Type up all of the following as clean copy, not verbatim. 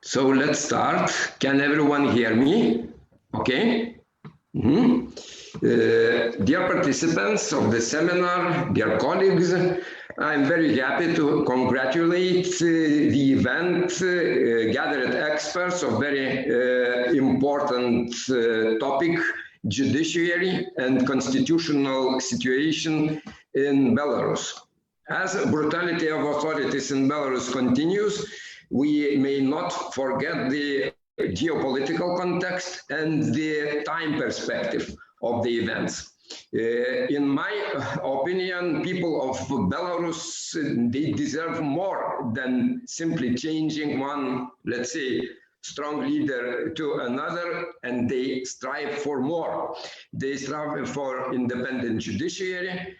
So let's start. Can everyone hear me? Okay. Dear participants of the seminar, dear colleagues, I'm very happy to congratulate the event gathered experts of very important topic, judiciary and constitutional situation in Belarus. As brutality of authorities in Belarus continues, we may not forget the geopolitical context and the time perspective of the events. In my opinion, people of Belarus, they deserve more than simply changing one, let's say, strong leader to another, and they strive for more. They strive for independent judiciary,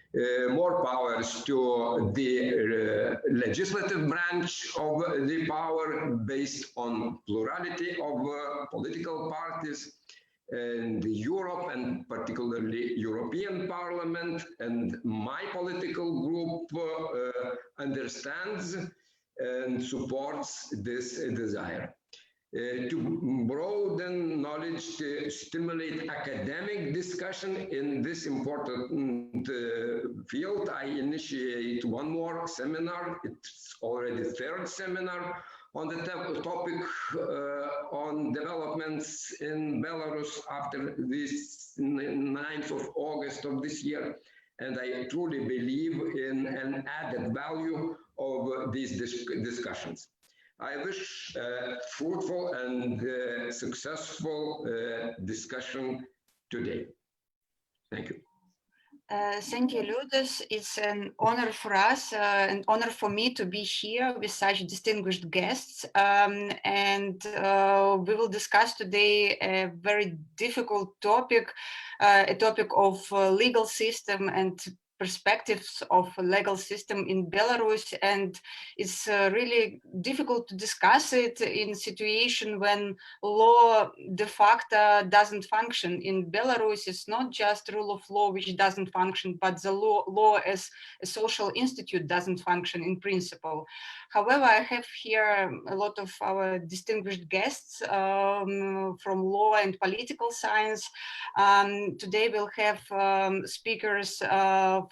more powers to the legislative branch of the power based on plurality of political parties, and Europe, and particularly European Parliament, and my political group understands and supports this desire. To broaden knowledge, to stimulate academic discussion in this important field, I initiate one more seminar. It's already the third seminar on the topic on developments in Belarus after this 9th of August of this year. And I truly believe in an added value of these discussions. I wish fruitful and successful discussion today. Thank you. Thank you, Liudis. It's an honor for us, an honor for me to be here with such distinguished guests. And we will discuss today a very difficult topic, a topic of legal system and perspectives of a legal system in Belarus, and it's really difficult to discuss it in a situation when law de facto doesn't function. In Belarus, it's not just rule of law which doesn't function, but the law as a social institute doesn't function in principle. However, I have here a lot of our distinguished guests from law and political science. Today we'll have speakers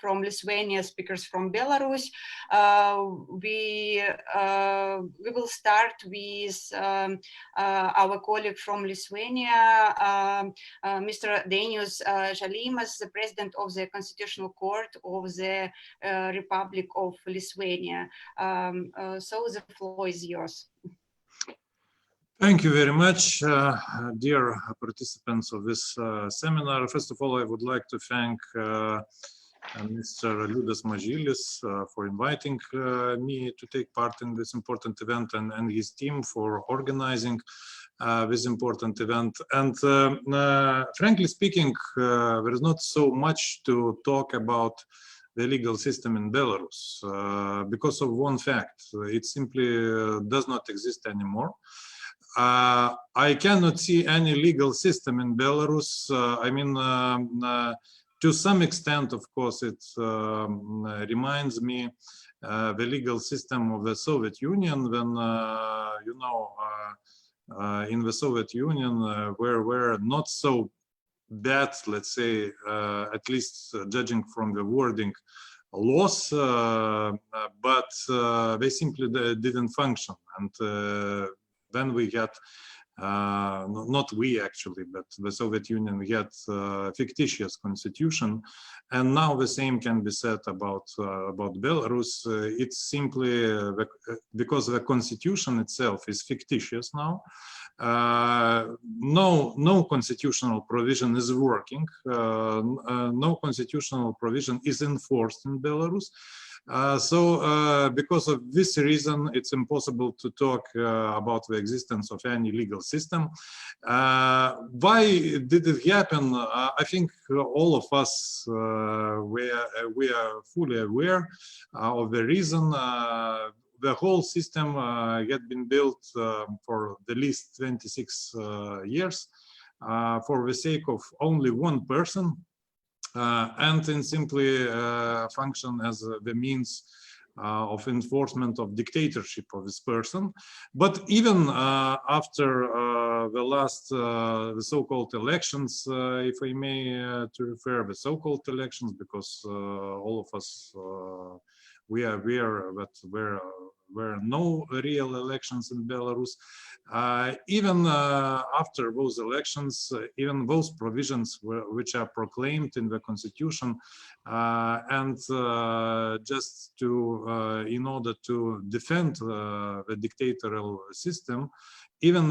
from Lithuania, speakers from Belarus. We will start with our colleague from Lithuania, Mr. Dainius Žalimas, the president of the Constitutional Court of the Republic of Lithuania. So the floor is yours. Thank you very much, dear participants of this seminar. First of all, I would like to thank Mr. Liudas Mažylis for inviting me to take part in this important event, and his team for organizing this important event. And frankly speaking, there is not so much to talk about the legal system in Belarus because of one fact: it simply does not exist anymore. I cannot see any legal system in Belarus. I mean, to some extent, of course, it reminds me the legal system of the Soviet Union when, you know, in the Soviet Union, were not so bad, let's say, at least judging from the wording, laws, but they simply didn't function. And then we had not we actually, but the Soviet Union had fictitious constitution, and now the same can be said about Belarus. It's simply because the constitution itself is fictitious now. No constitutional provision is working. No constitutional provision is enforced in Belarus. So because of this reason, it's impossible to talk about the existence of any legal system. Why did it happen? I think all of us, we are fully aware of the reason. The whole system had been built for the least 26 years for the sake of only one person. And in simply function as the means of enforcement of dictatorship of this person. But even after the last, the so-called elections, if I may to refer the so-called elections, because all of us, we are aware that there were no real elections in Belarus. Even after those elections, even those provisions which are proclaimed in the constitution, and just to in order to defend the dictatorial system, even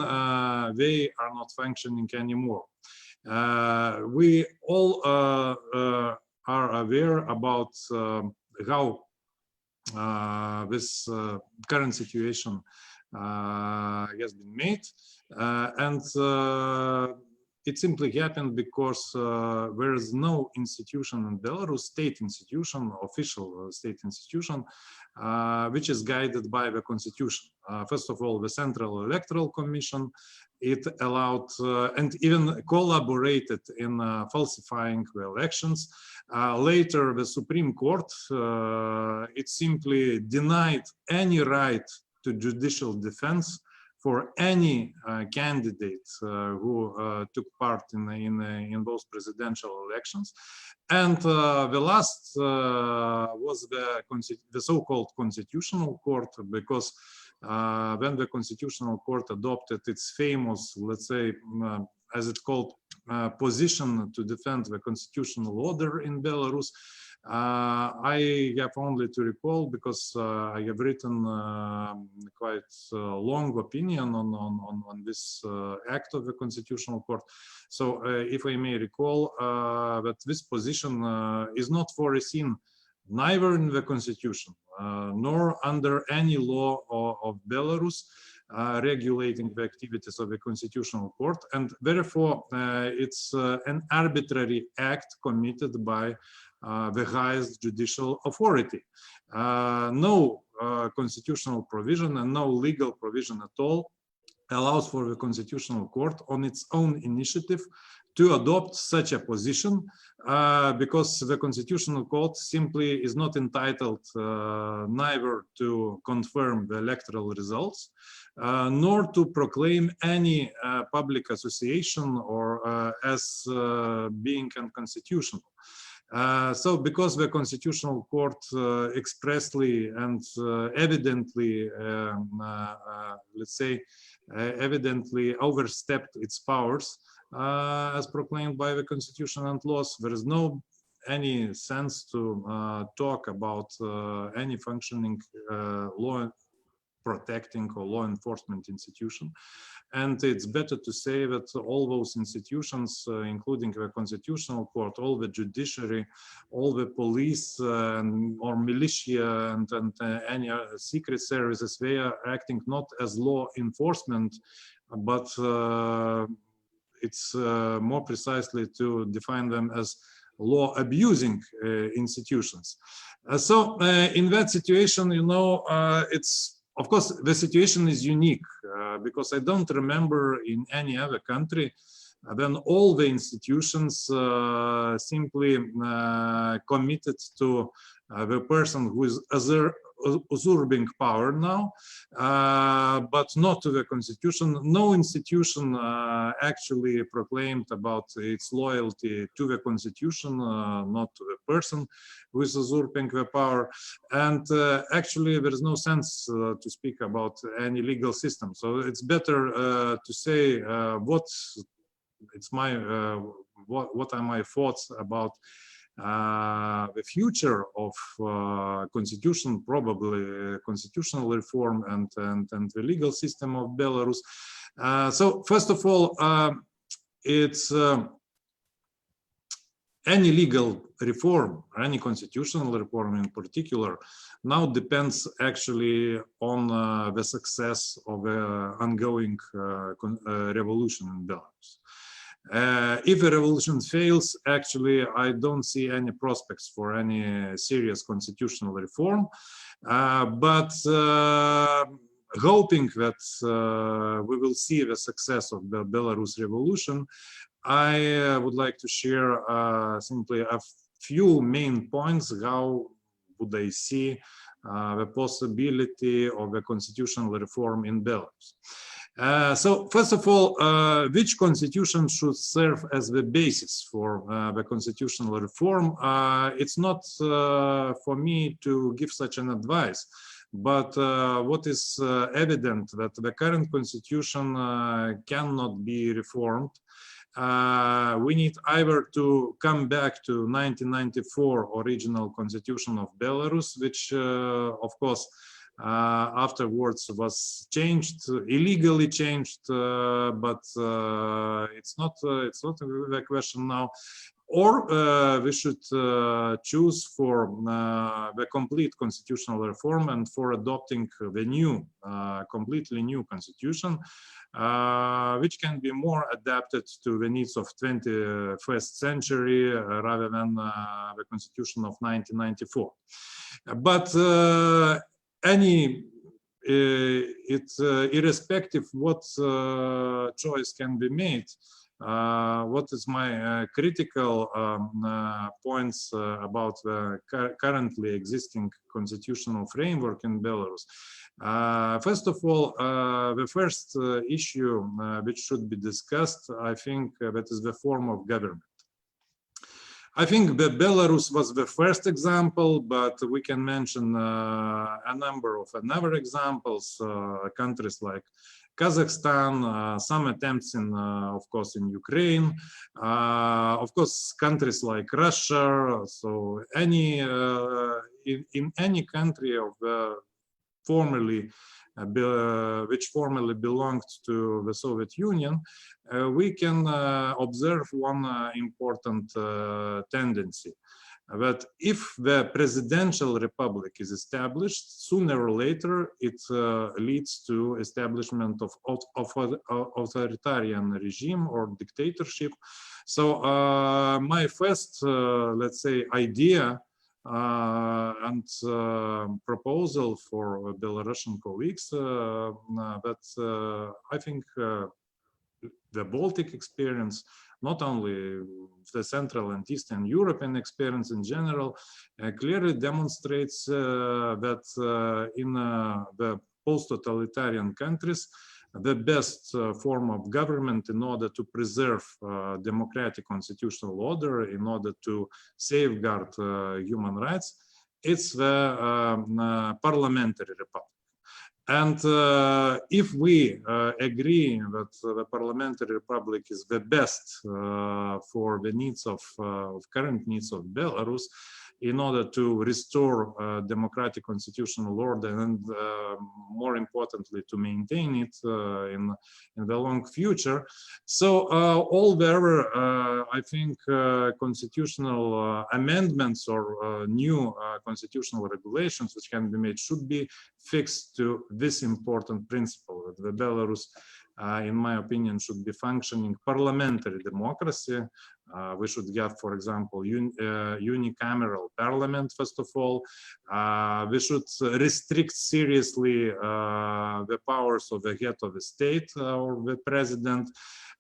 they are not functioning anymore. We all are aware about how this current situation has been made, and it simply happened because there is no institution in Belarus, state institution, official state institution, which is guided by the constitution. First of all, the Central Electoral Commission, it allowed and even collaborated in falsifying the elections. Later, the Supreme Court, it simply denied any right to judicial defense for any candidate who took part in those presidential elections. And the last was the so-called Constitutional Court, because when the Constitutional Court adopted its famous, let's say, as it's called, position to defend the constitutional order in Belarus, I have only to recall, because I have written quite a long opinion on this act of the Constitutional Court. So if I may recall, that this position is not foreseen neither in the Constitution nor under any law of Belarus regulating the activities of the Constitutional Court, and therefore it's an arbitrary act committed by the highest judicial authority. No constitutional provision and no legal provision at all allows for the Constitutional Court on its own initiative to adopt such a position, because the Constitutional Court simply is not entitled neither to confirm the electoral results, nor to proclaim any public association or as being unconstitutional. So because the Constitutional Court expressly and evidently, let's say, evidently overstepped its powers as proclaimed by the Constitution and laws, there is no any sense to talk about any functioning law protecting or law enforcement institution. And it's better to say that all those institutions, including the Constitutional Court, all the judiciary, all the police or militia and any secret services, they are acting not as law enforcement, but it's more precisely to define them as law abusing institutions. So in that situation, you know, it's, of course, the situation is unique because I don't remember in any other country when all the institutions simply committed to the person who is usurping power now, but not to the constitution. No institution actually proclaimed about its loyalty to the constitution, not to the person who is usurping the power. And actually, there is no sense to speak about any legal system. So it's better to say what are my thoughts about the future of constitution, probably constitutional reform and the legal system of Belarus. So first of all, it's any legal reform, or any constitutional reform in particular, now depends actually on the success of the ongoing revolution in Belarus. If the revolution fails, actually, I don't see any prospects for any serious constitutional reform. But hoping that we will see the success of the Belarus revolution, I would like to share simply a few main points. How would I see the possibility of a constitutional reform in Belarus? So first of all, which constitution should serve as the basis for the constitutional reform? It's not for me to give such an advice, but what is evident that the current constitution cannot be reformed. We need either to come back to 1994 original constitution of Belarus, which of course afterwards was changed, illegally changed, but it's not the question now. Or we should choose for the complete constitutional reform and for adopting the new, completely new constitution, which can be more adapted to the needs of 21st century rather than the constitution of 1994. But irrespective what choice can be made, what is my critical points about the currently existing constitutional framework in Belarus? First of all, the first issue which should be discussed, I think that is the form of government. I think that Belarus was the first example, but we can mention a number of other examples, countries like Kazakhstan, some attempts in, of course, in Ukraine, of course, countries like Russia. So any in any country of formerly which formerly belonged to the Soviet Union, we can observe one important tendency, that if the presidential republic is established, sooner or later it leads to establishment of authoritarian regime or dictatorship. So my first, let's say, idea and proposal for Belarusian colleagues that I think the Baltic experience, not only the Central and Eastern European experience in general, clearly demonstrates that in the post-totalitarian countries, the best form of government in order to preserve democratic constitutional order, in order to safeguard human rights, it's the parliamentary republic. And if we agree that the parliamentary republic is the best for the needs of current needs of Belarus, in order to restore democratic constitutional order and more importantly to maintain it in the long future. So all the I think constitutional amendments or new constitutional regulations which can be made should be fixed to this important principle, that the Belarus in my opinion should be functioning parliamentary democracy. We should have, for example, unicameral parliament, first of all. We should restrict seriously the powers of the head of the state or the president.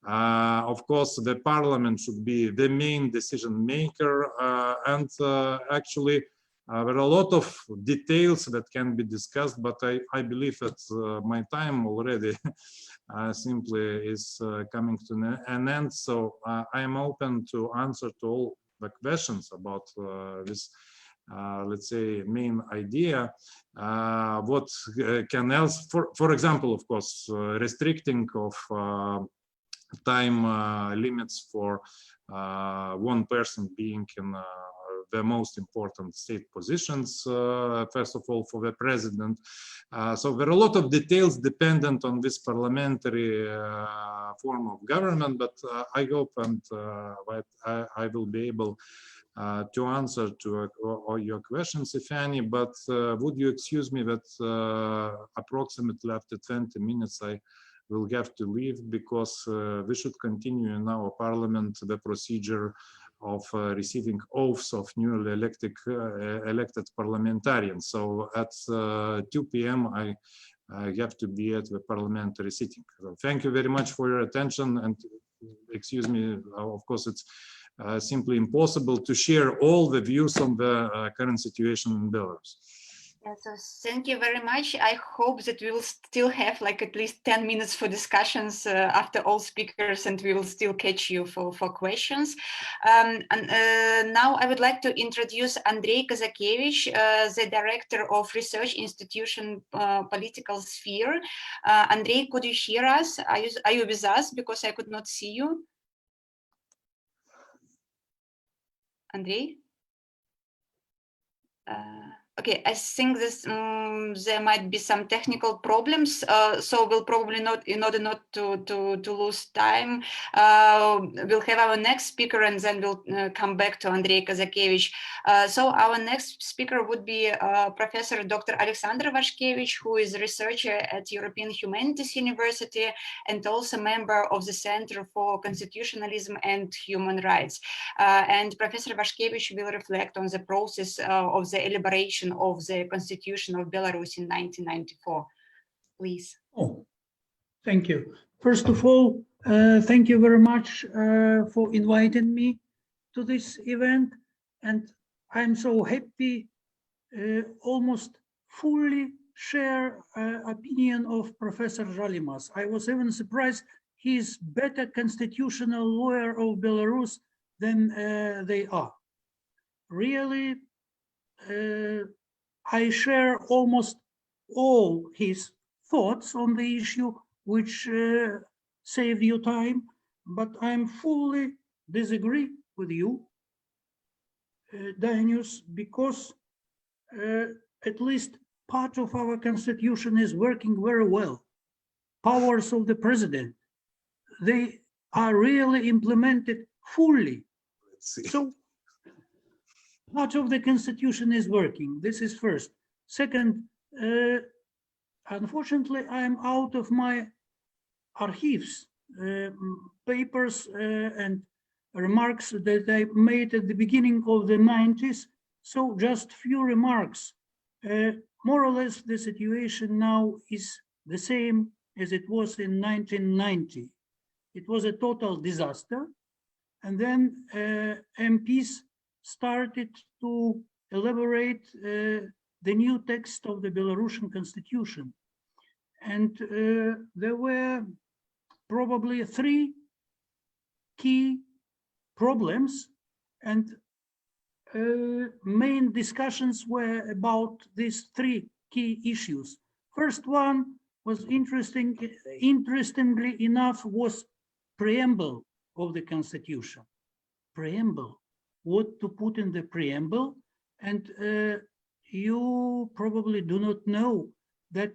Of course, the parliament should be the main decision maker, and actually There are a lot of details that can be discussed, but I believe that my time already simply is coming to an end. So I am open to answer to all the questions about this, let's say, main idea. What can else, for example, of course, restricting of time limits for one person being in the most important state positions, first of all, for the president. So there are a lot of details dependent on this parliamentary form of government, but I hope and that I will be able to answer to all your questions, if any, but would you excuse me that approximately after 20 minutes I will have to leave, because we should continue in our parliament the procedure of receiving oaths of newly elected parliamentarians. So at 2 p.m. I have to be at the parliamentary sitting. So thank you very much for your attention, and excuse me, of course it's simply impossible to share all the views on the current situation in Belarus. Yeah, so thank you very much. I hope that we will still have like at least 10 minutes for discussions after all speakers, and we will still catch you for questions. And now I would like to introduce Andrei Kazakevich, the Director of Research Institution Political Sphere. Andrei, could you hear us? Are you with us? Because I could not see you. Andrei? Okay, I think this there might be some technical problems, so we'll probably not, in order not to lose time, we'll have our next speaker, and then we'll come back to Andrei Kazakevich. So our next speaker would be Professor Dr. Alexander Vashkevich, who is a researcher at European Humanities University and also member of the Center for Constitutionalism and Human Rights. And Professor Vashkevich will reflect on the process of the elaboration of the Constitution of Belarus in 1994. Please. Oh, thank you. First of all, thank you very much for inviting me to this event, and I'm so happy almost fully share opinion of Professor Žalimas. I was even surprised he's better constitutional lawyer of Belarus than they are. Really, I share almost all his thoughts on the issue, which save you time, but I'm fully disagree with you, Dainius, because at least part of our constitution is working very well. Powers of the president, they are really implemented fully. Let's see. So part of the constitution is working. This is first. Second, unfortunately, I'm out of my archives, papers and remarks that I made at the beginning of the 90s. So just few remarks. More or less, the situation now is the same as it was in 1990. It was a total disaster. And then MPs started to elaborate the new text of the Belarusian constitution. And there were probably three key problems, and main discussions were about these three key issues. First one was interestingly enough, was preamble of the constitution. Preamble. What to put in the preamble, and you probably do not know that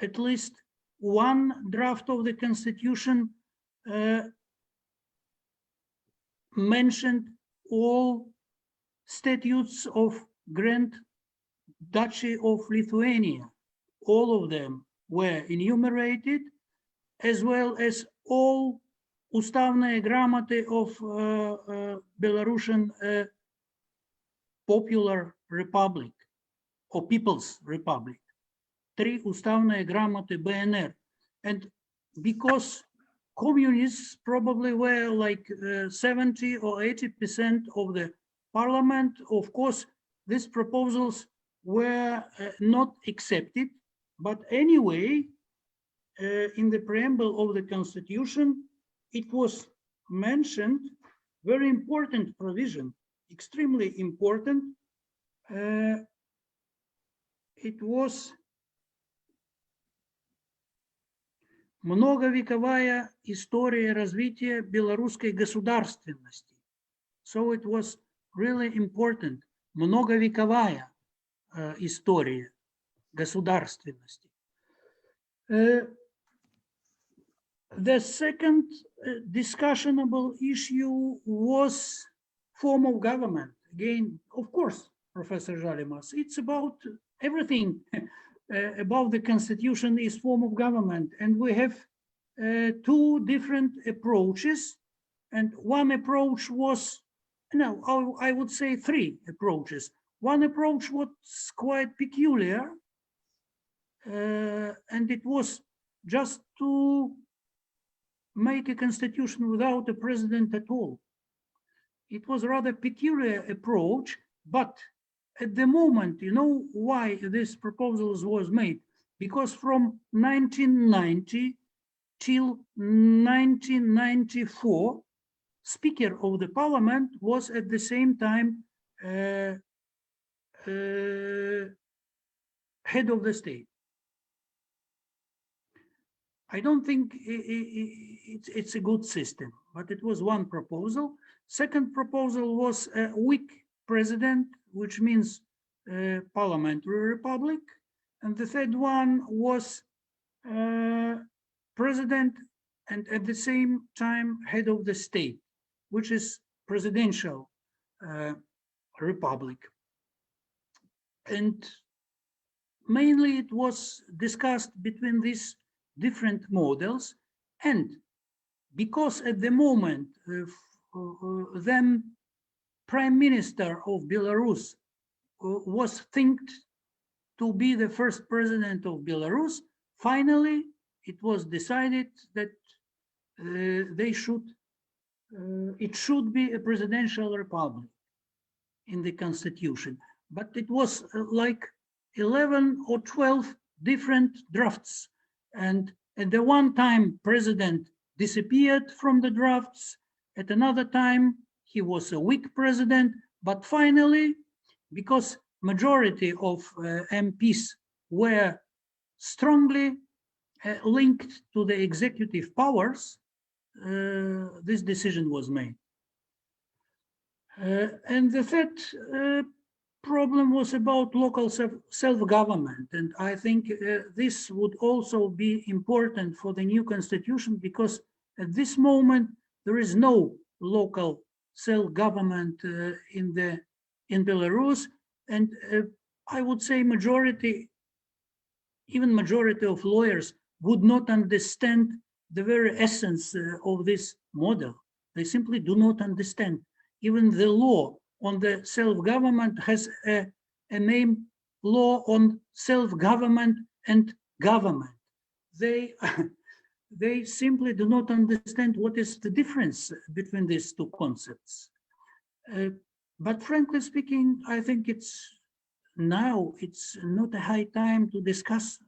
at least one draft of the constitution mentioned all statutes of Grand Duchy of Lithuania. All of them were enumerated, as well as all Уставные грамоты of Belarusian Popular Republic or People's Republic. Three Уставные грамоты БНР. And because communists probably were like 70 or 80% of the parliament, of course, these proposals were not accepted, but anyway, in the preamble of the Constitution, it was mentioned, very important provision, extremely important. It was многовековая история развития белорусской государственности. So it was really important, многовековая история государственности. The second discussionable issue was form of government. Again, of course, Professor Žalimas, it's about everything about the Constitution is form of government. And we have two different approaches. And one approach was, no, I would say three approaches. One approach was quite peculiar, and it was just to make a constitution without a president at all. It was a rather peculiar approach, but at the moment, you know why this proposal was made? Because from 1990 till 1994, Speaker of the Parliament was at the same time head of the state. I don't think it's a good system, but it was one proposal. Second proposal was a weak president, which means parliamentary republic. And the third one was president and at the same time head of the state, which is presidential republic. And mainly it was discussed between these different models. And because at the moment, then Prime Minister of Belarus was thought to be the first president of Belarus, finally it was decided that it should be a presidential republic in the constitution. But it was like 11 or 12 different drafts. And at the one time, president disappeared from the drafts. At another time, he was a weak president. But finally, because majority of MPs were strongly linked to the executive powers, this decision was made. And the third problem was about local self-government. And I think this would also be important for the new constitution, because at this moment, there is no local self-government in Belarus. And I would say even majority of lawyers would not understand the very essence of this model. They simply do not understand. Even the law on the self-government has a name, law on self-government and government. They simply do not understand what is the difference between these two concepts. But frankly speaking, I think it's not a high time to discuss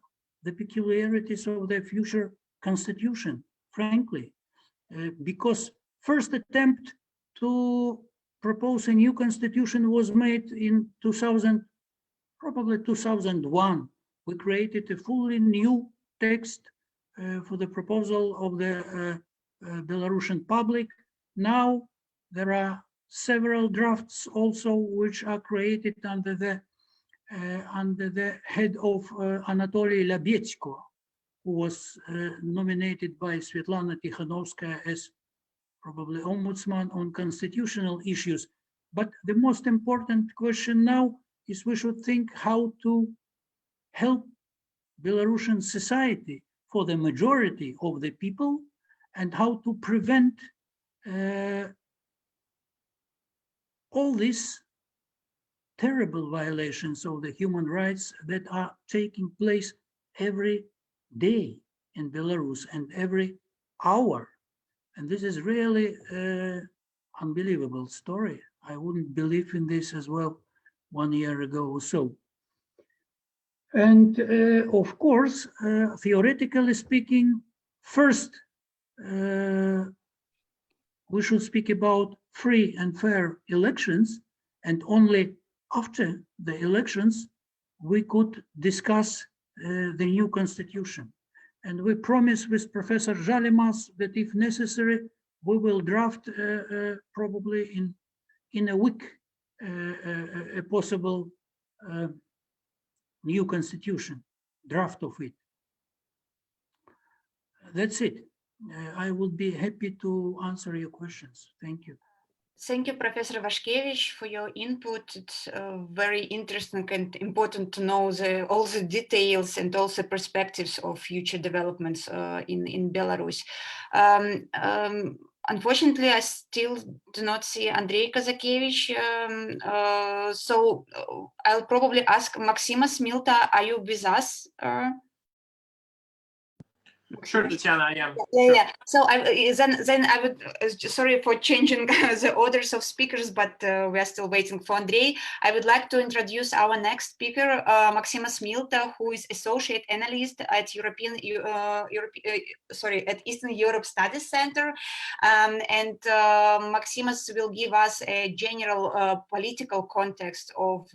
the peculiarities of the future constitution, frankly, because first attempt to propose a new constitution was made in probably 2001. We created a fully new text for the proposal of the Belarusian public. Now there are several drafts also which are created under the head of Anatoly Labetsko, who was nominated by Svetlana Tikhanovskaya as probably ombudsman on constitutional issues. But the most important question now is we should think how to help Belarusian society for the majority of the people, and how to prevent all these terrible violations of the human rights that are taking place every day in Belarus and every hour. And this is really an unbelievable story. I wouldn't believe in this as well 1 year ago or so. And of course, theoretically speaking, first, we should speak about free and fair elections, and only after the elections, we could discuss the new constitution. And we promise with Professor Žalimas that if necessary, we will draft probably in a week a possible new constitution, draft of it. That's it. I would be happy to answer your questions. Thank you. Thank you, Professor Vaškevič, for your input. It's very interesting and important to know all the details and also perspectives of future developments in Belarus. Unfortunately, I still do not see Andrei Kazakevich, so I'll probably ask Maksimas Milta, are you with us? Sure, Tatsiana, I am. Yeah. So then I would, sorry for changing the orders of speakers, but we are still waiting for Andrei. I would like to introduce our next speaker, Maksimas Milta, who is associate analyst at at Eastern Europe Studies Center, and Maksimas will give us a general political context of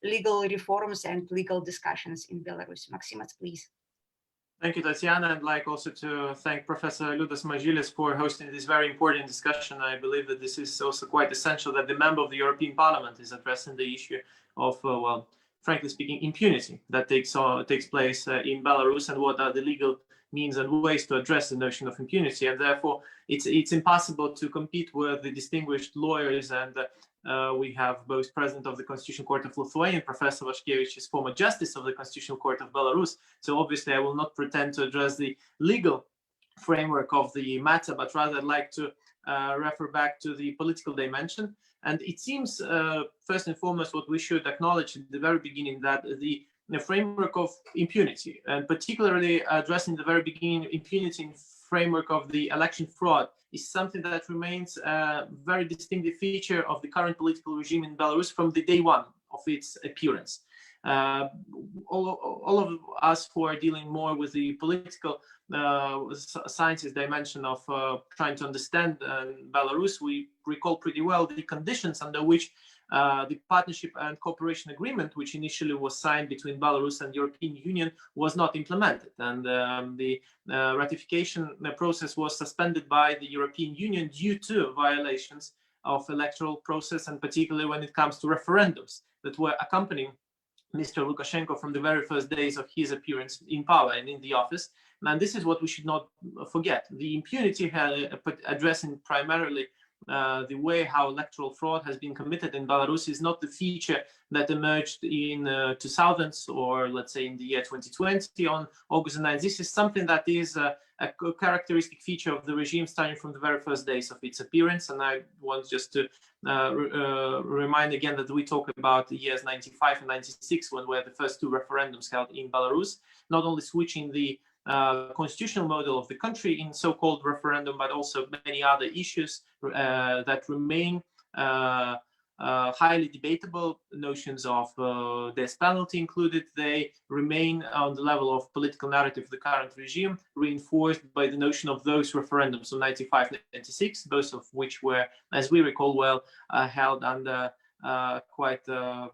legal reforms and legal discussions in Belarus. Maksimas, please. Thank you, Tatsiana. I'd like also to thank Professor Liudas Mažylis for hosting this very important discussion. I believe that this is also quite essential that the member of the European Parliament is addressing the issue of, well, frankly speaking, impunity that takes place in Belarus, and what are the legal means and ways to address the notion of impunity. And therefore, it's impossible to compete with the distinguished lawyers, and we have both President of the Constitutional Court of Lithuania, Professor Vaškevič is former Justice of the Constitutional Court of Belarus. So obviously I will not pretend to address the legal framework of the matter, but rather I'd like to refer back to the political dimension. And it seems, first and foremost, what we should acknowledge at the very beginning, that the framework of impunity, and particularly addressing the very beginning impunity in framework of the election fraud, is something that remains a very distinctive feature of the current political regime in Belarus from the day one of its appearance. All of us who are dealing more with the political sciences dimension of trying to understand Belarus, we recall pretty well the conditions under which the partnership and cooperation agreement, which initially was signed between Belarus and the European Union, was not implemented. And the ratification process was suspended by the European Union due to violations of electoral process, and particularly when it comes to referendums that were accompanying Mr. Lukashenko from the very first days of his appearance in power and in the office. And this is what we should not forget. The impunity addressing primarily the way how electoral fraud has been committed in Belarus is not the feature that emerged in 2000s, or let's say in the year 2020 on August 9th. This is something that is a characteristic feature of the regime starting from the very first days of its appearance. And I want just to remind again that we talk about the years 95 and 96, when were the first two referendums held in Belarus, not only switching the constitutional model of the country in so-called referendum, but also many other issues that remain highly debatable. Notions of death penalty included, they remain on the level of political narrative of the current regime, reinforced by the notion of those referendums, so 95 and 96, both of which were, as we recall well, held under quite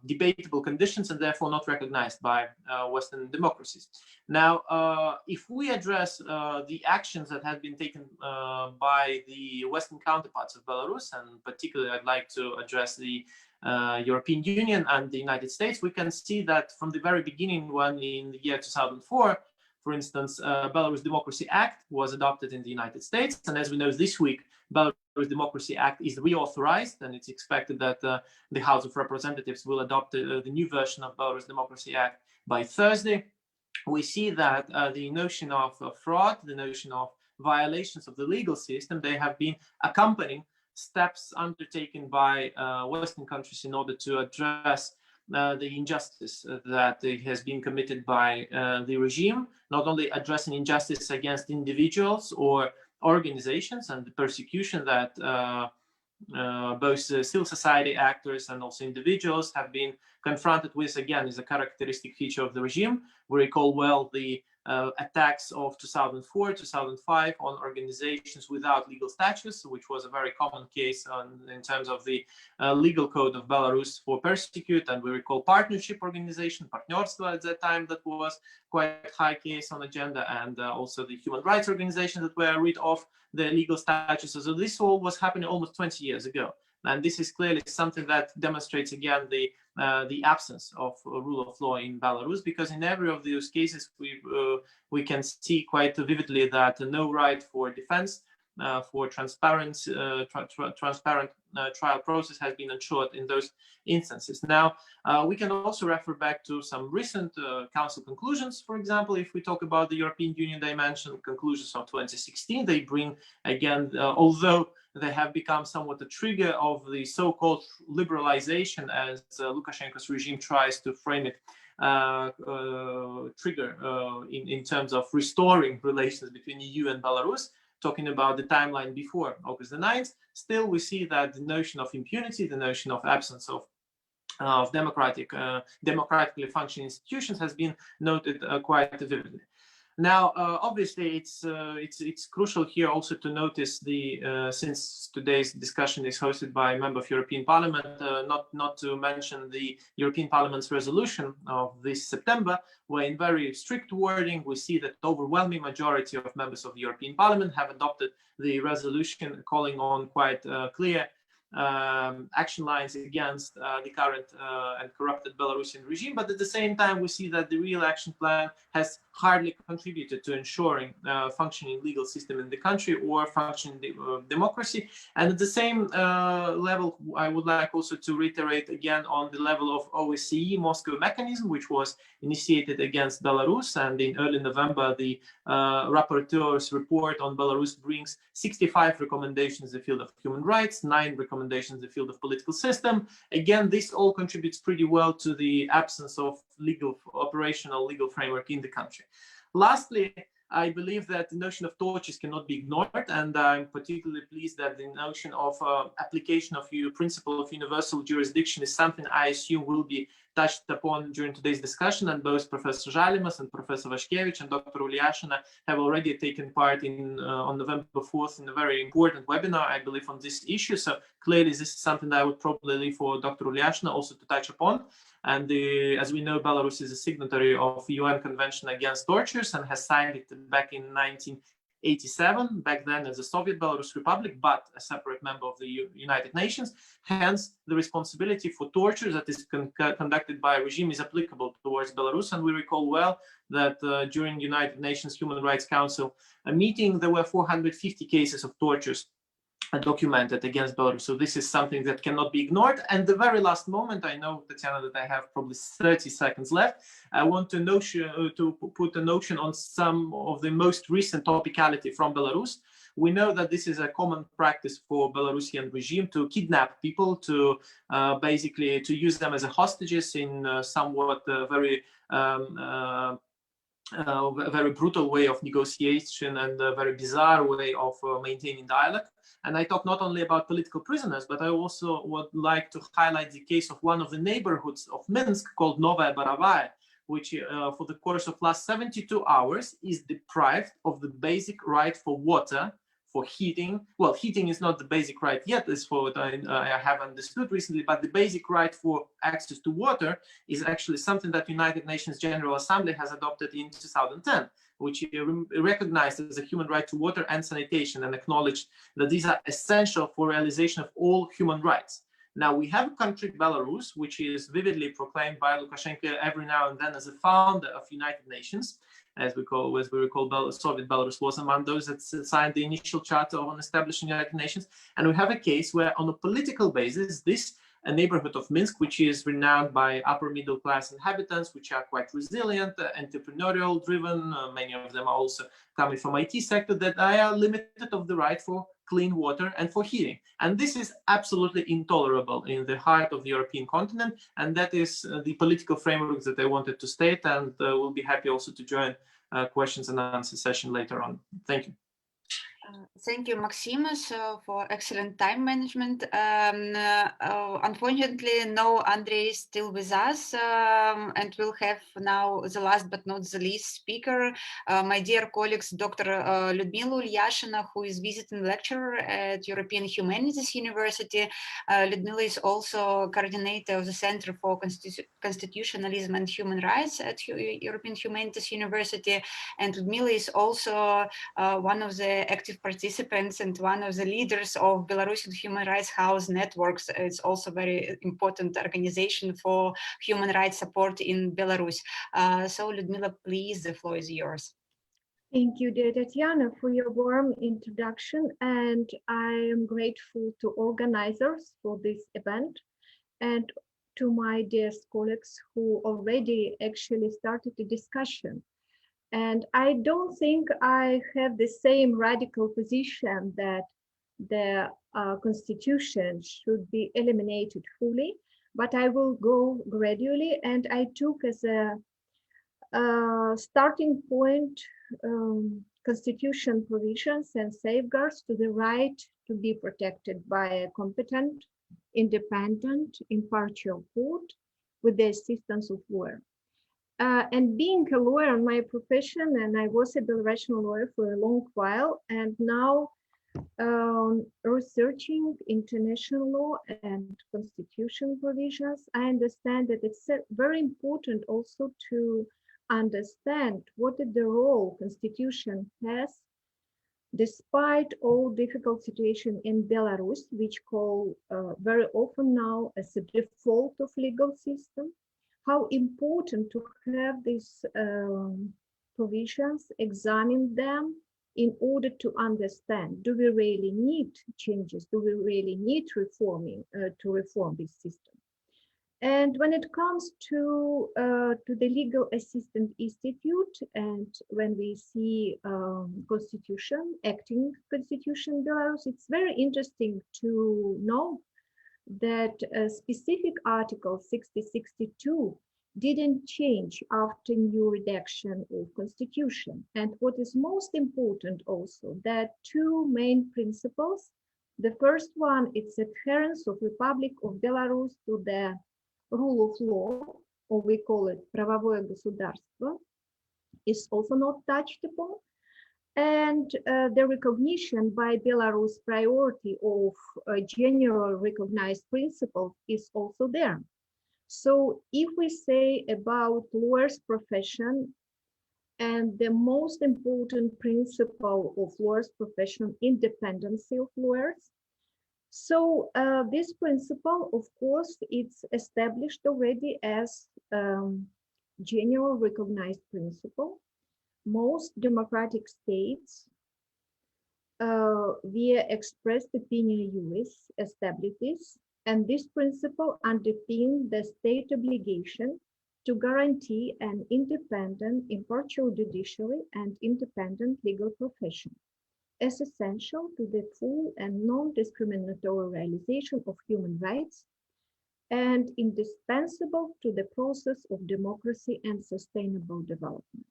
debatable conditions and therefore not recognized by Western democracies. Now, if we address the actions that have been taken by the Western counterparts of Belarus, and particularly I'd like to address the European Union and the United States, we can see that from the very beginning, when in the year 2004, for instance, Belarus Democracy Act was adopted in the United States. And as we know, this week, Belarus Democracy Act is reauthorized, and it's expected that the House of Representatives will adopt the new version of Belarus Democracy Act by Thursday. We see that the notion of fraud, the notion of violations of the legal system, they have been accompanying steps undertaken by Western countries in order to address the injustice that has been committed by the regime, not only addressing injustice against individuals or organizations and the persecution that both civil society actors and also individuals have been confronted with, again, is a characteristic feature of the regime. We recall well the attacks of 2004, 2005 on organizations without legal status, which was a very common case in terms of the legal code of Belarus for persecute. And we recall partnership organization, partnerstvo at that time, that was quite high case on agenda, and also the human rights organizations that were rid of the legal status. So this all was happening almost 20 years ago. And this is clearly something that demonstrates, again, the absence of rule of law in Belarus, because in every of those cases we can see quite vividly that no right for defense, for transparent trial process has been ensured in those instances. Now, we can also refer back to some recent Council conclusions. For example, if we talk about the European Union dimension, conclusions of 2016, they bring, again, although they have become somewhat a trigger of the so-called liberalization, as Lukashenko's regime tries to frame it, trigger in terms of restoring relations between EU and Belarus, talking about the timeline before August the 9th, still we see that the notion of impunity, the notion of absence of democratically functioning institutions has been noted quite vividly. Now, obviously, it's crucial here also to notice since today's discussion is hosted by a member of European Parliament, not to mention the European Parliament's resolution of this September, where in very strict wording we see that the overwhelming majority of members of the European Parliament have adopted the resolution calling on quite clear action lines against the current and corrupted Belarusian regime. But at the same time, we see that the real action plan has hardly contributed to ensuring functioning legal system in the country or functioning democracy. And at the same level, I would like also to reiterate again on the level of OSCE Moscow mechanism, which was initiated against Belarus. And in early November, the rapporteur's report on Belarus brings 65 recommendations in the field of human rights, 9 recommendations in the field of political system. Again, this all contributes pretty well to the absence of operational legal framework in the country. Lastly, I believe that the notion of tortures cannot be ignored, and I'm particularly pleased that the notion of application of the principle of universal jurisdiction is something I assume will be touched upon during today's discussion, and both Professor Žalimas and Professor Vaškevič and Dr. Ulyashyna have already taken part in on November 4th in a very important webinar, I believe, on this issue. So clearly this is something that I would probably leave for Dr. Ulyashyna also to touch upon. And as we know, Belarus is a signatory of the UN Convention Against Tortures and has signed it back in 1987, back then as a Soviet Belarus Republic, but a separate member of the United Nations. Hence, the responsibility for torture that is conducted by a regime is applicable towards Belarus. And we recall well that during United Nations Human Rights Council meeting, there were 450 cases of tortures documented against Belarus. So this is something that cannot be ignored. And the very last moment, I know, Tatsiana, that I have probably 30 seconds left. I want to put a notion on some of the most recent topicality from Belarus. We know that this is a common practice for Belarusian regime to kidnap people, to basically to use them as hostages in somewhat very brutal way of negotiation and a very bizarre way of maintaining dialogue. And I talk not only about political prisoners, but I also would like to highlight the case of one of the neighborhoods of Minsk called Novaya Borovaya, which for the course of last 72 hours is deprived of the basic right for water, for heating. Well, heating is not the basic right yet, is for what I have understood recently, but the basic right for access to water is actually something that United Nations General Assembly has adopted in 2010, which recognized as a human right to water and sanitation and acknowledged that these are essential for realization of all human rights. Now, we have a country, Belarus, which is vividly proclaimed by Lukashenko every now and then as a founder of United Nations, as we recall, Soviet Belarus was among those that signed the initial charter on establishing United Nations. And we have a case where, on a political basis, this a neighborhood of Minsk, which is renowned by upper middle class inhabitants, which are quite resilient, entrepreneurial driven. Many of them are also coming from IT sector, that are limited of the right for clean water and for heating. And this is absolutely intolerable in the heart of the European continent. And that is the political framework that I wanted to state, and we'll be happy also to join questions and answer session later on. Thank you. Thank you, Maksimas, for excellent time management. Unfortunately, no Andrei is still with us, and we'll have now the last but not the least speaker, my dear colleagues, Dr. Liudmila Ulyashyna, who is visiting lecturer at European Humanities University. Liudmila is also coordinator of the Center for Constitutionalism and Human Rights at European Humanities University, and Liudmila is also one of the active participants and one of the leaders of Belarusian Human Rights House networks. It's also a very important organization for human rights support in Belarus. So Liudmila, please, the floor is yours. Thank you, dear Tatsiana, for your warm introduction, and I am grateful to organizers for this event and to my dear colleagues who already actually started the discussion. And I don't think I have the same radical position that the constitution should be eliminated fully, but I will go gradually. And I took as a starting point constitution provisions and safeguards to the right to be protected by a competent, independent, impartial court with the assistance of lawyer. And being a lawyer in my profession, and I was a Belarusian lawyer for a long while, and now researching international law and constitution provisions, I understand that it's very important also to understand what is the role constitution has, despite all difficult situation in Belarus, which call very often now as a default of legal system. How important to have these provisions, examine them in order to understand, do we really need changes? Do we really need reforming to reform this system? And when it comes to the Legal Assistance Institute, and when we see constitution, acting constitution in Belarus, it's very interesting to know that specific article 6062 didn't change after new redaction of constitution. And what is most important also, that two main principles. The first one, it's adherence of Republic of Belarus to the rule of law, or we call it правовое государство, is also not touched upon. And the recognition by Belarus priority of general recognized principles is also there. So if we say about lawyer's profession, and the most important principle of lawyer's profession, independency of lawyers. So this principle, of course, it's established already as general recognized principle. Most democratic states via expressed opinion juris establish this, and this principle underpins the state obligation to guarantee an independent, impartial judiciary and independent legal profession, as essential to the full and non-discriminatory realization of human rights and indispensable to the process of democracy and sustainable development.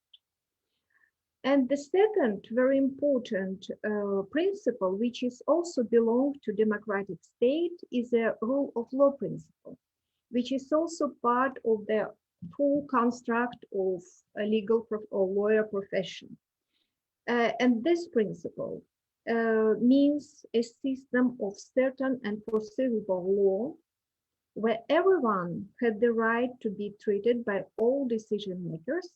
And the second very important principle, which is also belong to democratic state, is a rule of law principle, which is also part of the full construct of a legal or lawyer profession. And this principle means a system of certain and foreseeable law where everyone had the right to be treated by all decision makers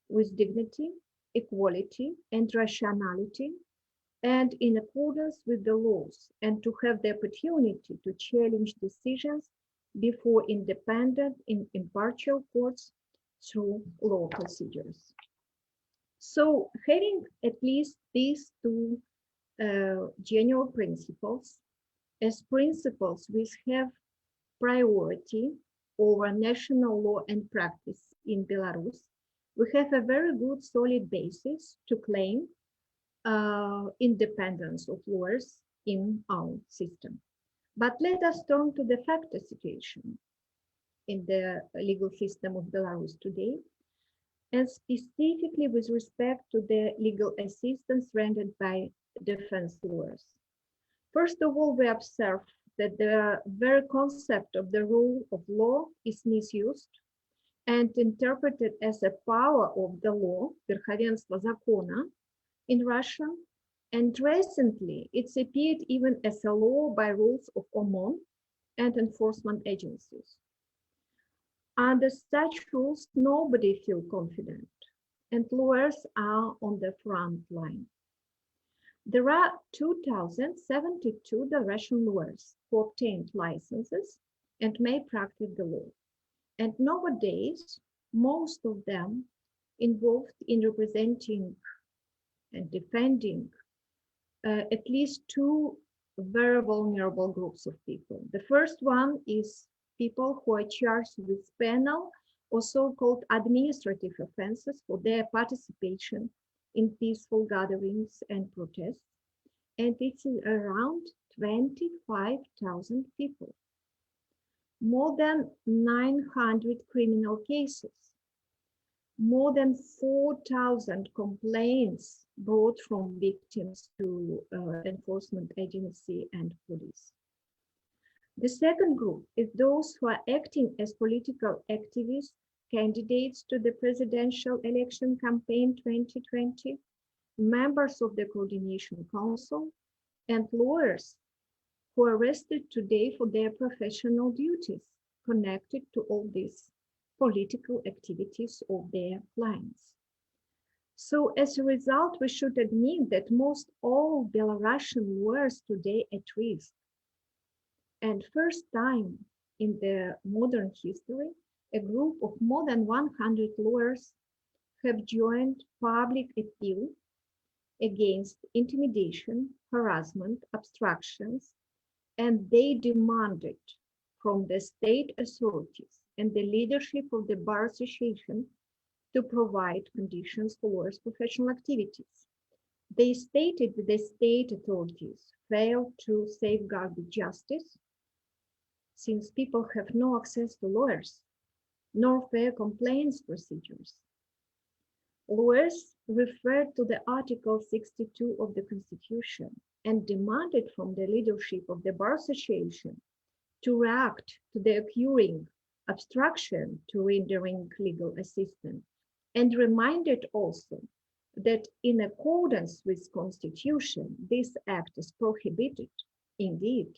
with dignity, equality, and rationality, and in accordance with the laws, and to have the opportunity to challenge decisions before independent and impartial courts through law procedures. So having at least these two general principles as principles which have priority over national law and practice in Belarus, we have a very good solid basis to claim independence of lawyers in our system. But let us turn to the factor situation in the legal system of Belarus today, and specifically with respect to the legal assistance rendered by defense lawyers. First of all, we observe that the very concept of the rule of law is misused and interpreted as a power of the law, верховенство закона, in Russian, and recently it's appeared even as a law by rules of OMON and enforcement agencies. Under such rules, nobody feels confident, and lawyers are on the front line. There are 2,072 Belarusian lawyers who obtained licenses and may practice the law. And nowadays, most of them involved in representing and defending at least two very vulnerable groups of people. The first one is people who are charged with penal or so-called administrative offenses for their participation in peaceful gatherings and protests, and it's around 25,000 people. More than 900 criminal cases, more than 4,000 complaints brought from victims to enforcement agency and police. The second group is those who are acting as political activists, candidates to the presidential election campaign 2020, members of the Coordination Council, and lawyers who are arrested today for their professional duties connected to all these political activities of their clients. So as a result, we should admit that most all Belarusian lawyers today at risk. And first time in the modern history, a group of more than 100 lawyers have joined public appeal against intimidation, harassment, obstructions, and they demanded from the state authorities and the leadership of the Bar Association to provide conditions for lawyers' professional activities. They stated that the state authorities failed to safeguard the justice since people have no access to lawyers, nor fair complaints procedures. Lawyers referred to the Article 62 of the Constitution and demanded from the leadership of the Bar Association to react to the occurring obstruction to rendering legal assistance, and reminded also that in accordance with Constitution, this act is prohibited. Indeed,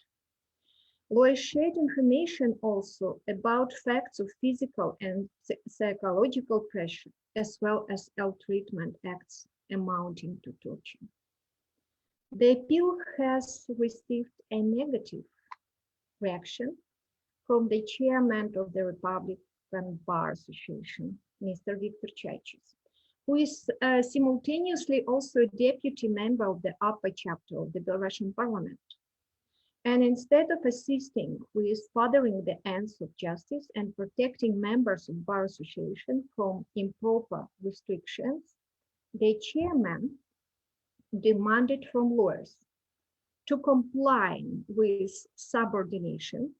lawyers shared information also about facts of physical and psychological pressure, as well as ill-treatment acts amounting to torture. The appeal has received a negative reaction from the chairman of the Republican Bar Association, Mr. Viktor Chaichis, who is simultaneously also a deputy member of the upper chapter of the Belarusian parliament. And instead of assisting with furthering the ends of justice and protecting members of Bar Association from improper restrictions, the chairman demanded from lawyers to comply with subordination,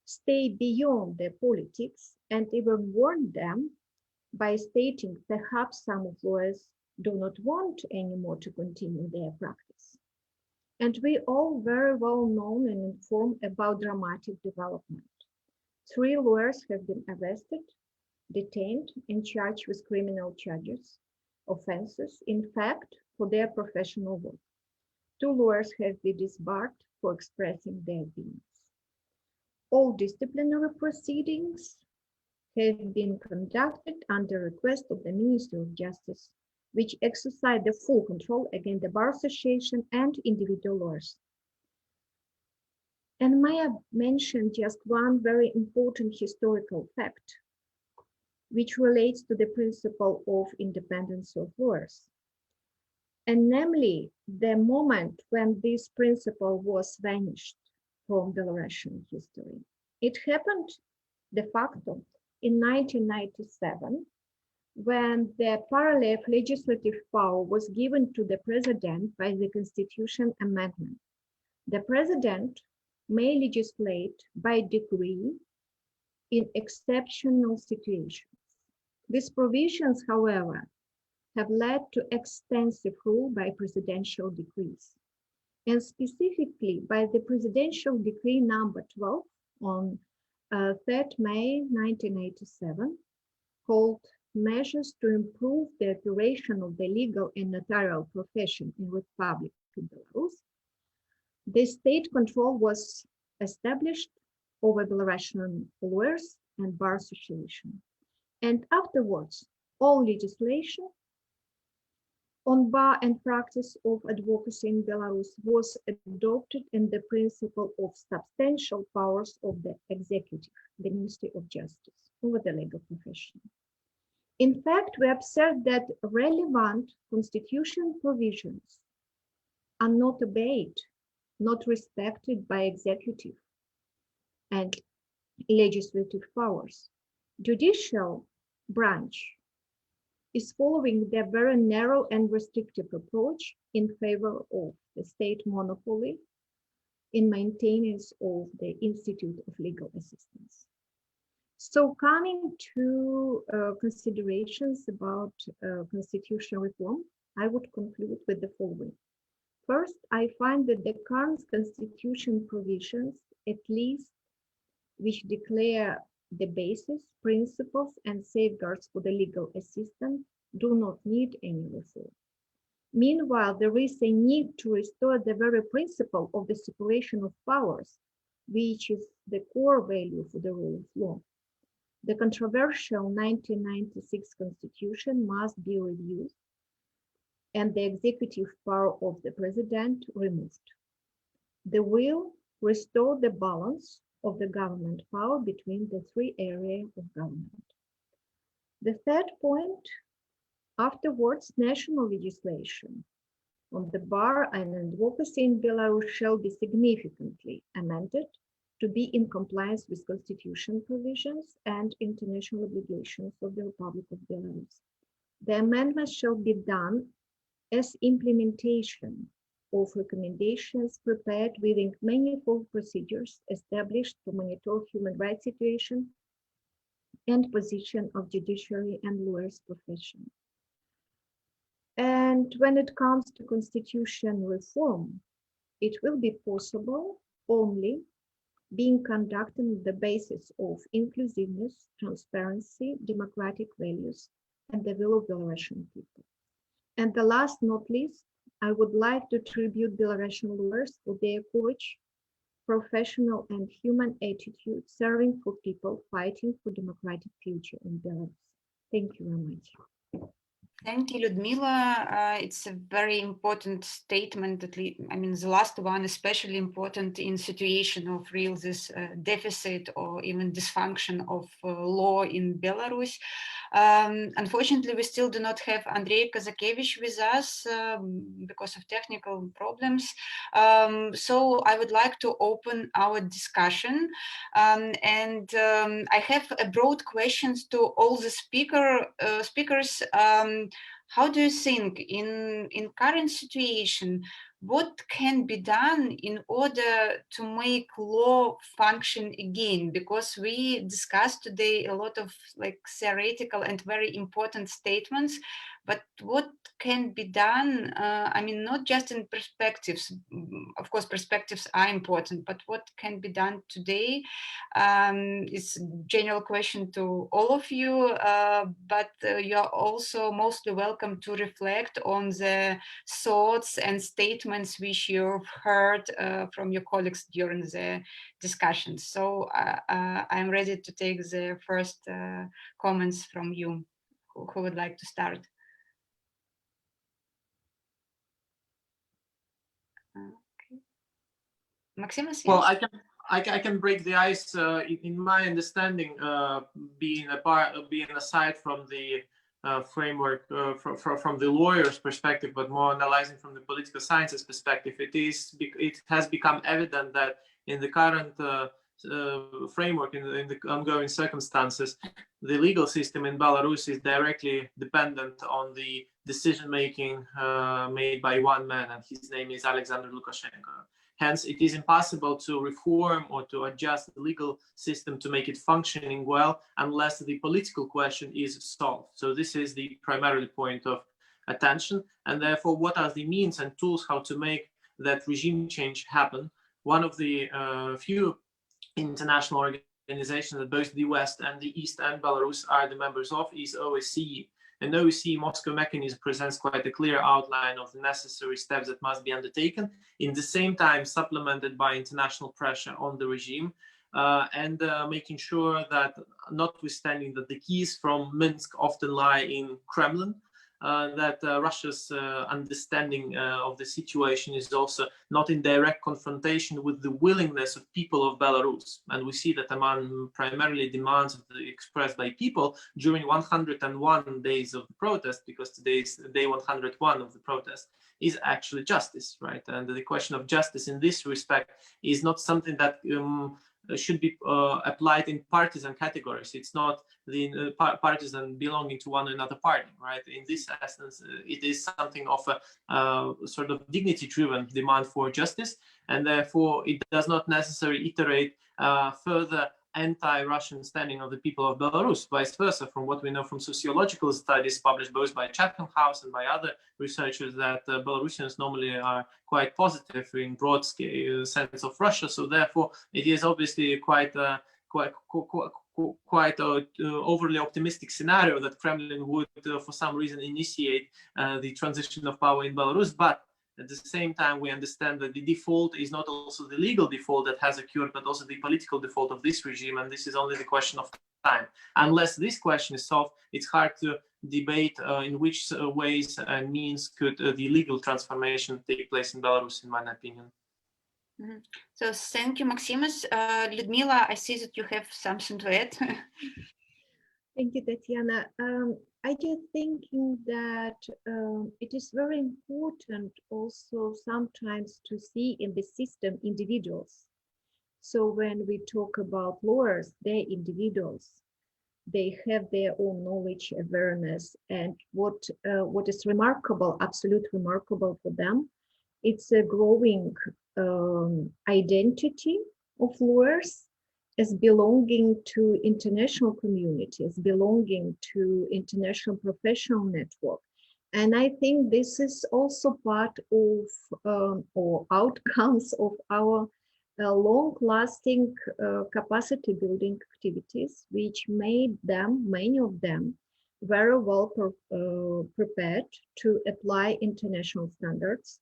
stay beyond the politics, and even warn them by stating perhaps some of lawyers do not want anymore to continue their practice. And we all very well know and informed about dramatic development. 3 lawyers have been arrested, detained, and charged with criminal charges, offenses, in fact, for their professional work. 2 lawyers have been disbarred for expressing their opinions. All disciplinary proceedings have been conducted under request of the Ministry of Justice, which exercise the full control against the Bar Association and individual lawyers. And may I mention just one very important historical fact, which relates to the principle of independence of lawyers. And namely, the moment when this principle was vanished from Belarusian history. It happened de facto in 1997, when the parallel legislative power was given to the president by the Constitution Amendment. The president may legislate by decree in exceptional situations. These provisions, however, have led to extensive rule by presidential decrees, and specifically by the presidential decree number 12 on 3rd May 1987, called Measures to Improve the Operation of the Legal and Notarial Profession in Republic of Belarus. The state control was established over Belarusian lawyers and bar association. And afterwards, all legislation on bar and practice of advocacy in Belarus was adopted in the principle of substantial powers of the executive, the Ministry of Justice, over the legal profession. In fact, we observed that relevant constitutional provisions are not obeyed, not respected by executive and legislative powers. Judicial branch is following the very narrow and restrictive approach in favor of the state monopoly in maintenance of the Institute of Legal Assistance. So coming to considerations about constitutional reform, I would conclude with the following. First, I find that the current constitution provisions, at least which declare the basis, principles, and safeguards for the legal assistance, do not need any reform. Meanwhile, there is a need to restore the very principle of the separation of powers, which is the core value for the rule of law. The controversial 1996 constitution must be reviewed and the executive power of the president removed. The will restore the balance of the government power between the three areas of government. The third point, afterwards, national legislation on the bar and advocacy in Belarus shall be significantly amended to be in compliance with constitution provisions and international obligations of the Republic of Belarus. The amendments shall be done as implementation of recommendations prepared within manifold procedures established to monitor human rights situation and position of judiciary and lawyers profession. And when it comes to constitution reform, it will be possible only being conducted on the basis of inclusiveness, transparency, democratic values, and the will of Belarusian people. And the last not least, I would like to tribute Belarusian lawyers for their courage, professional and human attitude, serving for people, fighting for democratic future in Belarus. Thank you very much. Thank you, Liudmila. It's a very important statement. I mean, the last one, especially important in situation of real this deficit or even dysfunction of law in Belarus. Unfortunately, we still do not have Andrei Kazakevich with us because of technical problems. So I would like to open our discussion. I have a broad questions to all the speakers. How do you think in current situation, what can be done in order to make law function again? Because we discussed today a lot of like theoretical and very important statements, but what can be done? I mean, not just in perspectives. Of course, perspectives are important, but what can be done today? It's a general question to all of you, but you're also mostly welcome to reflect on the thoughts and statements which you've heard from your colleagues during the discussion. So I'm ready to take the first comments from you. Who would like to start? Okay. Maximus? Well, I can break the ice. In my understanding, being aside from the framework from the lawyer's perspective, but more analyzing from the political sciences perspective, it has become evident that in the current framework, in the ongoing circumstances, the legal system in Belarus is directly dependent on the decision making made by one man, and his name is Alexander Lukashenko. Hence, it is impossible to reform or to adjust the legal system to make it functioning well unless the political question is solved. So this is the primary point of attention. And therefore, what are the means and tools how to make that regime change happen? One of the few international organizations that both the West and the East and Belarus are the members of is OSCE. And OSCE Moscow mechanism presents quite a clear outline of the necessary steps that must be undertaken, in the same time supplemented by international pressure on the regime, and making sure that, notwithstanding that the keys from Minsk often lie in Kremlin, that Russia's understanding of the situation is also not in direct confrontation with the willingness of people of Belarus. And we see that among primarily demands expressed by people during 101 days of the protest, because today is day 101 of the protest, is actually justice, right? And the question of justice in this respect is not something that should be applied in partisan categories. It's not the partisan belonging to one another party, right? In this essence, it is something of a sort of dignity-driven demand for justice, and therefore it does not necessarily iterate further anti-Russian standing of the people of Belarus. Vice versa, from what we know from sociological studies published both by Chatham House and by other researchers, that Belarusians normally are quite positive in broad scale sense of Russia. So therefore, it is obviously quite overly optimistic scenario that Kremlin would, for some reason, initiate the transition of power in Belarus. But at the same time, we understand that the default is not also the legal default that has occurred, but also the political default of this regime, and this is only the question of time. Unless this question is solved, it's hard to debate in which ways and means could the legal transformation take place in Belarus, in my opinion. Mm-hmm. So thank you, Maksimas. Liudmila, I see that you have something to add. Thank you, Tatsiana. I just thinking that it is very important also sometimes to see in the system individuals. So when we talk about lawyers, they're individuals. They have their own knowledge, awareness, and what is remarkable, absolutely remarkable for them, it's a growing identity of lawyers as belonging to international communities, belonging to international professional network. And I think this is also part of or outcomes of our long-lasting capacity building activities, which made them, many of them, very well prepared to apply international standards,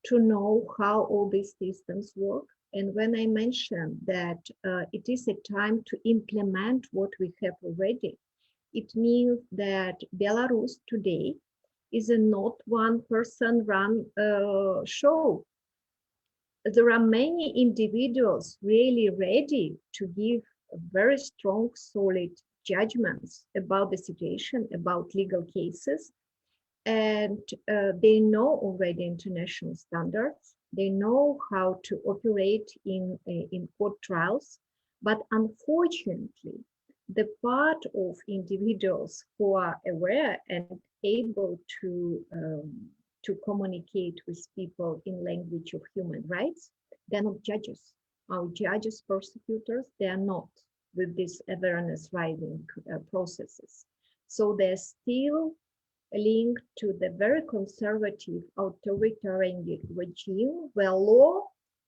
to know how all these systems work. And when I mentioned that it is a time to implement what we have already, it means that Belarus today is a not one person run show. There are many individuals really ready to give very strong, solid judgments about the situation, about legal cases. And they know already international standards. They know how to operate in court trials, but unfortunately, the part of individuals who are aware and able to communicate with people in language of human rights, they're not judges. Our judges, prosecutors, they are not with this awareness raising processes. So they're still linked to the very conservative authoritarian regime where law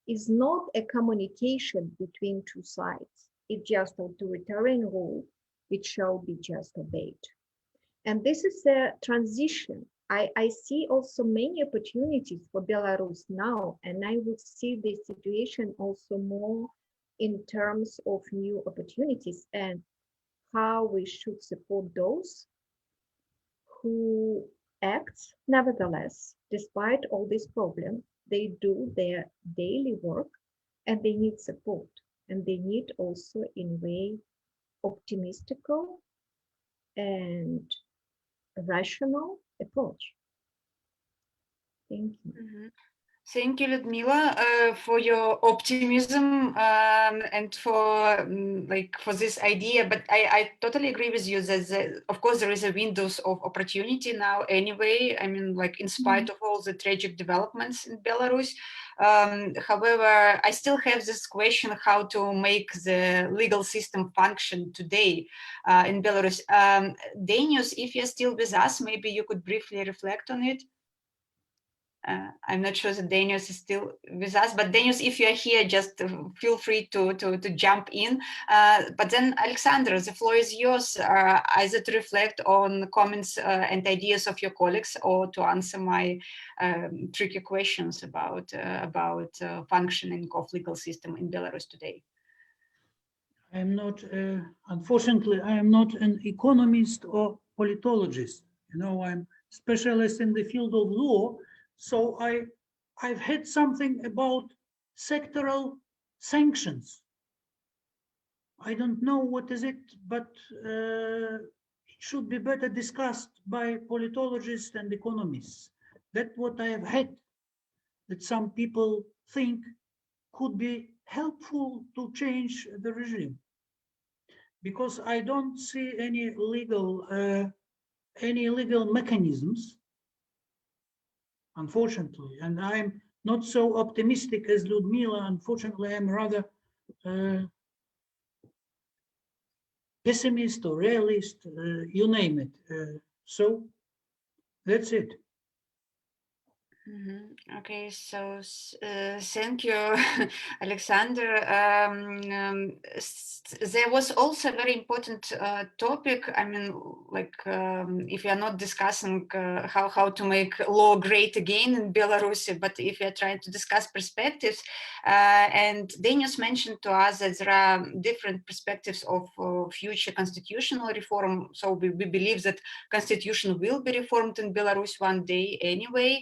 is not a communication between two sides. It's just authoritarian rule which shall be just obeyed. And this is a transition. I see also many opportunities for Belarus now, and I would see the situation also more in terms of new opportunities and how we should support those who act nevertheless, despite all these problems. They do their daily work and they need support, and they need also in a way optimistical and rational approach. Thank you. Mm-hmm. Thank you, Liudmila, for your optimism and for this idea. But I totally agree with you that of course there is a windows of opportunity now anyway. I mean, in spite of all the tragic developments in Belarus, However, I still have this question how to make the legal system function today in Belarus. Dainius, if you're still with us, maybe you could briefly reflect on it. I'm not sure that Dainius is still with us, but Dainius, if you're here, just feel free to jump in. But then, Alexander, the floor is yours, either to reflect on comments and ideas of your colleagues or to answer my tricky questions about functioning of legal system in Belarus today. I am not, unfortunately, I am not an economist or politologist. You know, I'm specialist in the field of law. So I've heard something about sectoral sanctions. I don't know what is it, but it should be better discussed by politologists and economists. That's what I have heard, that some people think could be helpful to change the regime. Because I don't see any legal mechanisms, unfortunately, and I'm not so optimistic as Liudmila. Unfortunately, I'm rather pessimist or realist, you name it. So that's it. Okay, so thank you, Alexander. There was also a very important topic. I mean, like if you are not discussing how to make law great again in Belarus, but if you are trying to discuss perspectives, and Dainius mentioned to us that there are different perspectives of future constitutional reform. So we believe that constitution will be reformed in Belarus one day anyway.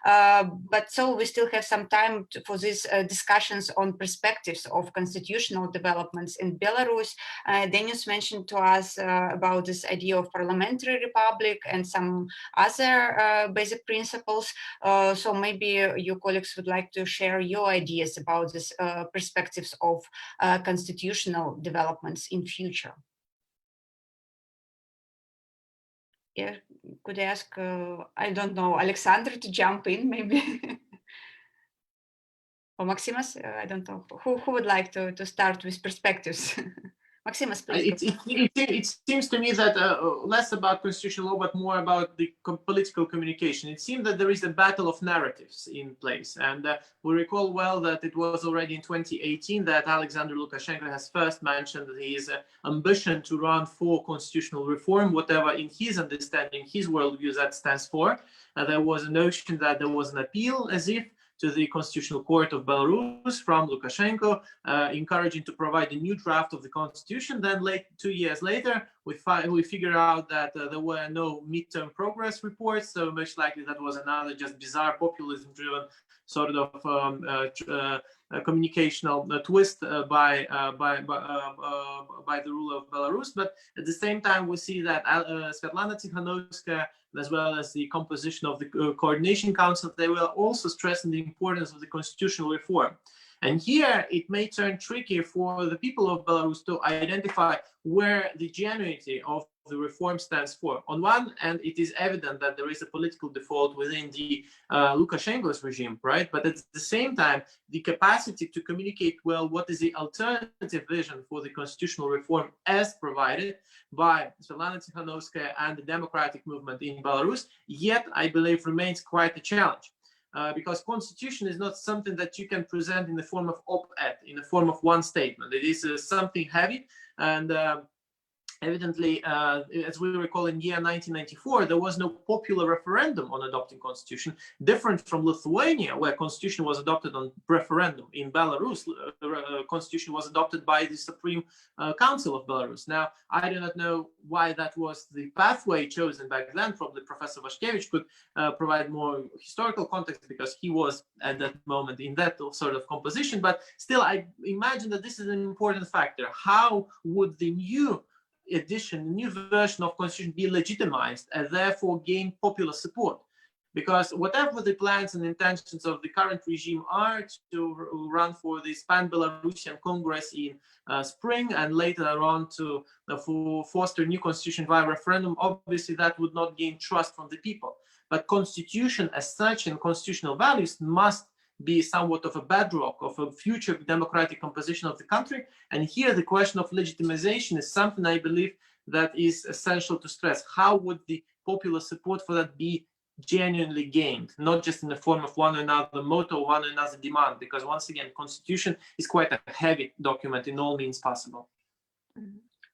But so we still have some time for these discussions on perspectives of constitutional developments in Belarus. Dainius mentioned to us about this idea of parliamentary republic and some other basic principles. So maybe your colleagues would like to share your ideas about these perspectives of constitutional developments in future. Yeah, could I ask, I don't know, Alexander to jump in maybe? Or Maksimas, I don't know, who would like to start with perspectives? Maksimas, please. It seems to me that less about constitutional law, but more about the political communication. It seems that there is a battle of narratives in place. And we recall well that it was already in 2018 that Alexander Lukashenko has first mentioned his ambition to run for constitutional reform, whatever in his understanding, his worldview that stands for. There was a notion that there was an appeal as if to the Constitutional Court of Belarus from Lukashenko, encouraging to provide a new draft of the constitution. Then 2 years later, we figure out that there were no midterm progress reports, so much likely that was another just bizarre populism-driven sort of communicational twist by the ruler of Belarus. But at the same time, we see that Svetlana Tikhanovskaya, as well as the composition of the Coordination Council, they were also stressing the importance of the constitutional reform. And here it may turn tricky for the people of Belarus to identify where the genuinity of the reform stands for. On one hand, it is evident that there is a political default within the Lukashenko's regime, right? But at the same time, the capacity to communicate well what is the alternative vision for the constitutional reform as provided by Svetlana Tikhanovskaya and the democratic movement in Belarus, yet I believe remains quite a challenge. Because constitution is not something that you can present in the form of op-ed, in the form of one statement. It is something heavy, and evidently, as we recall, in year 1994, there was no popular referendum on adopting constitution, different from Lithuania, where constitution was adopted on referendum. In Belarus, the constitution was adopted by the Supreme Council of Belarus. Now, I do not know why that was the pathway chosen back then. Probably Professor Vashkevich could provide more historical context because he was at that moment in that sort of composition. But still, I imagine that this is an important factor. How would the new edition, the new version of constitution be legitimized and therefore gain popular support? Because whatever the plans and intentions of the current regime are to run for the Pan-Belarusian Congress in spring and later on to foster new constitution via referendum, obviously that would not gain trust from the people. But constitution as such and constitutional values must be somewhat of a bedrock of a future democratic composition of the country. And here the question of legitimization is something I believe that is essential to stress. How would the popular support for that be genuinely gained, not just in the form of one or another motto, one or another demand, because once again, constitution is quite a heavy document in all means possible.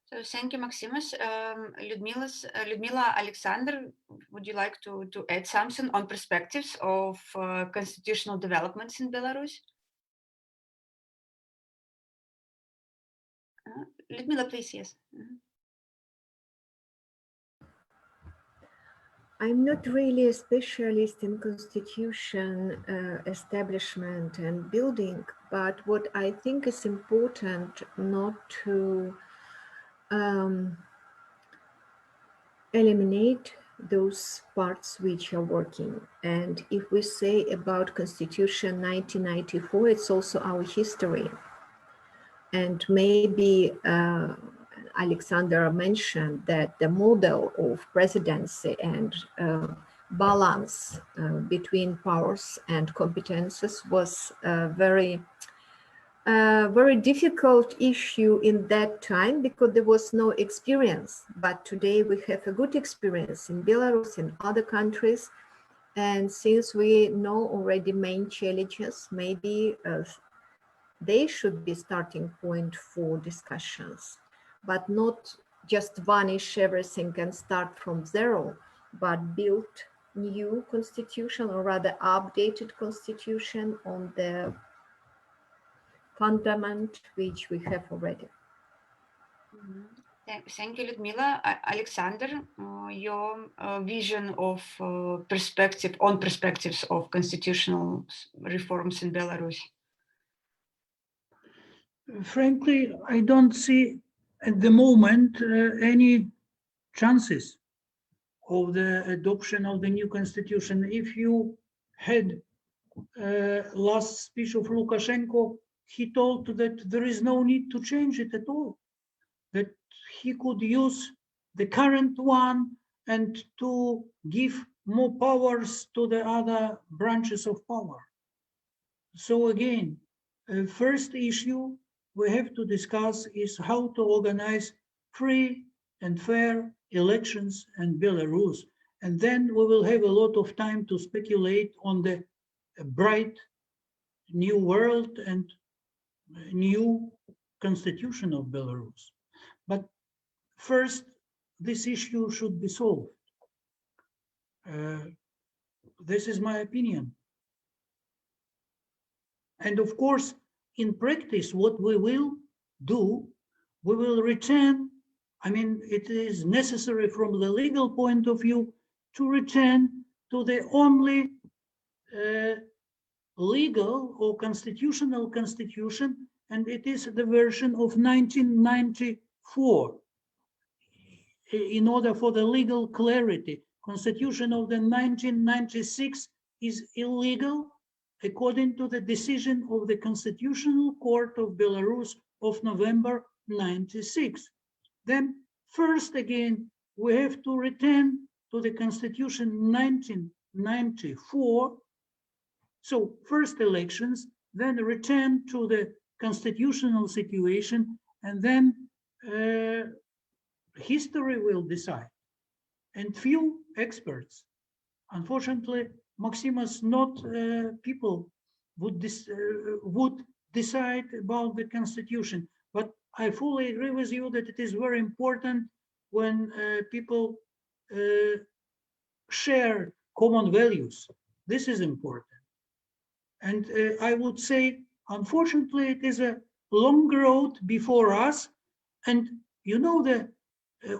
So thank you, Maksimas. Liudmila, Alexander, would you like to add something on perspectives of constitutional developments in Belarus? Liudmila, please, yes. I'm not really a specialist in constitution establishment and building, but what I think is important not to eliminate those parts which are working. And if we say about Constitution 1994, it's also our history. And maybe Alexander mentioned that the model of presidency and balance between powers and competences was a very difficult issue in that time because there was no experience. But today we have a good experience in Belarus and other countries. And since we know already main challenges, maybe they should be starting point for discussions, but not just vanish everything and start from zero, but build new constitution or rather updated constitution on the fundament which we have already. Thank you, Liudmila. Alexander, your vision of perspectives of constitutional reforms in Belarus. Frankly, I don't see at the moment any chances of the adoption of the new constitution. If you had last speech of Lukashenko, he told that there is no need to change it at all, that he could use the current one and to give more powers to the other branches of power. So again, first issue we have to discuss is how to organize free and fair elections in Belarus. And then we will have a lot of time to speculate on the bright new world and new constitution of Belarus. But first, this issue should be solved. This is my opinion. And of course, in practice, what we will do, we will return, I mean, it is necessary from the legal point of view to return to the only legal or constitutional constitution, and it is the version of 1994. In order for the legal clarity, Constitution of the 1996 is illegal according to the decision of the Constitutional Court of Belarus of November 96. Then first again, we have to return to the Constitution 1994. So first elections, then return to the constitutional situation, and then history will decide. And few experts, unfortunately, Maksimas, not people would decide about the constitution. But I fully agree with you that it is very important when people share common values. This is important. And I would say, unfortunately, it is a long road before us. And you know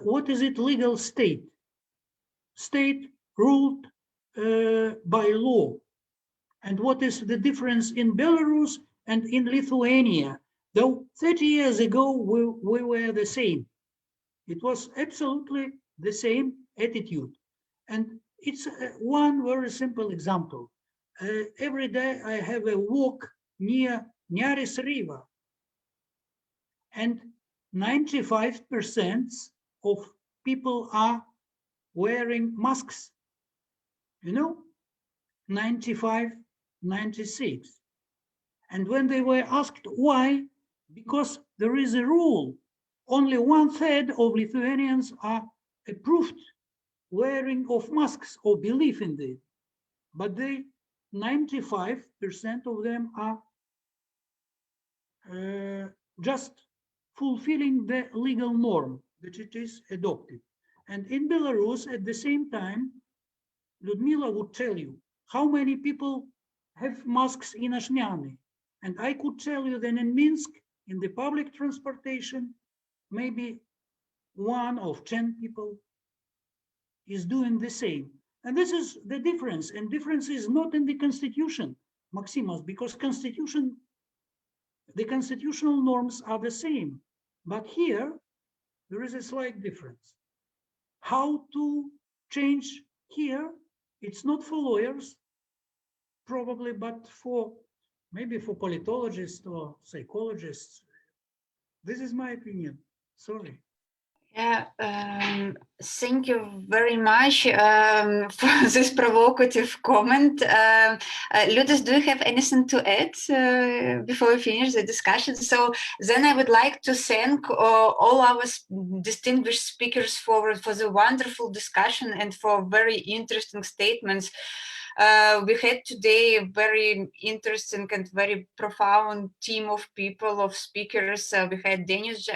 what is it? Legal state. State ruled by law. And what is the difference in Belarus and in Lithuania? Though 30 years ago, we were the same. It was absolutely the same attitude. And it's one very simple example. Every day I have a walk near Neris River. And 95% of people are wearing masks. You know, 95%. 96. And when they were asked why, because there is a rule, only 1/3 of Lithuanians are approved wearing of masks or believe in it, but 95% of them are just fulfilling the legal norm that it is adopted. And in Belarus, at the same time, Liudmila would tell you how many people have masks in Ashnyani. And I could tell you that in Minsk, in the public transportation, maybe 1 of 10 people is doing the same. And this is the difference. And difference is not in the constitution, Maksimas, because the constitutional norms are the same. But here, there is a slight difference. How to change here, it's not for lawyers, probably, but maybe for politologists or psychologists. This is my opinion. Sorry. Yeah, thank you very much for this provocative comment. Liudis, do you have anything to add before we finish the discussion? So then I would like to thank all our distinguished speakers for the wonderful discussion and for very interesting statements. We had today a very interesting and very profound team of people, of speakers. We had Dainius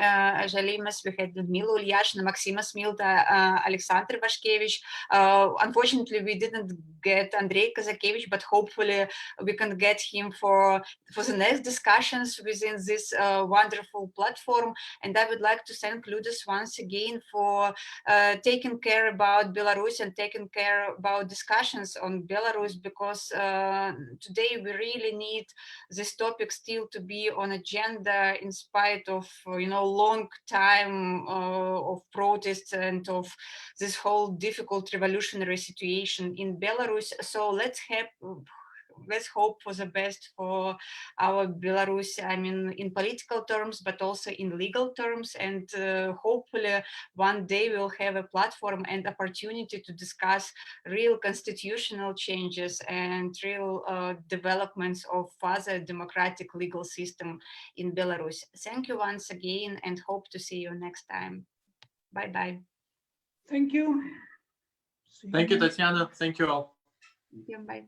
Žalimas, we had Liudmila Ulyashyna, Maksimas Milta, Andrei Kazakevich. Unfortunately, we didn't get Andrei Kazakevich, but hopefully we can get him for the next discussions within this wonderful platform. And I would like to thank Liudis once again for taking care about Belarus and taking care about discussions on Belarus, because today we really need this topic still to be on agenda in spite of long time of protests and of this whole difficult revolutionary situation in Belarus. So let's hope for the best for our Belarus, I mean, in political terms, but also in legal terms. And hopefully one day we'll have a platform and opportunity to discuss real constitutional changes and real developments of further democratic legal system in Belarus. Thank you once again and hope to see you next time. Bye-bye. Thank you. Thank you, Tatsiana. Thank you all. Thank you. Bye.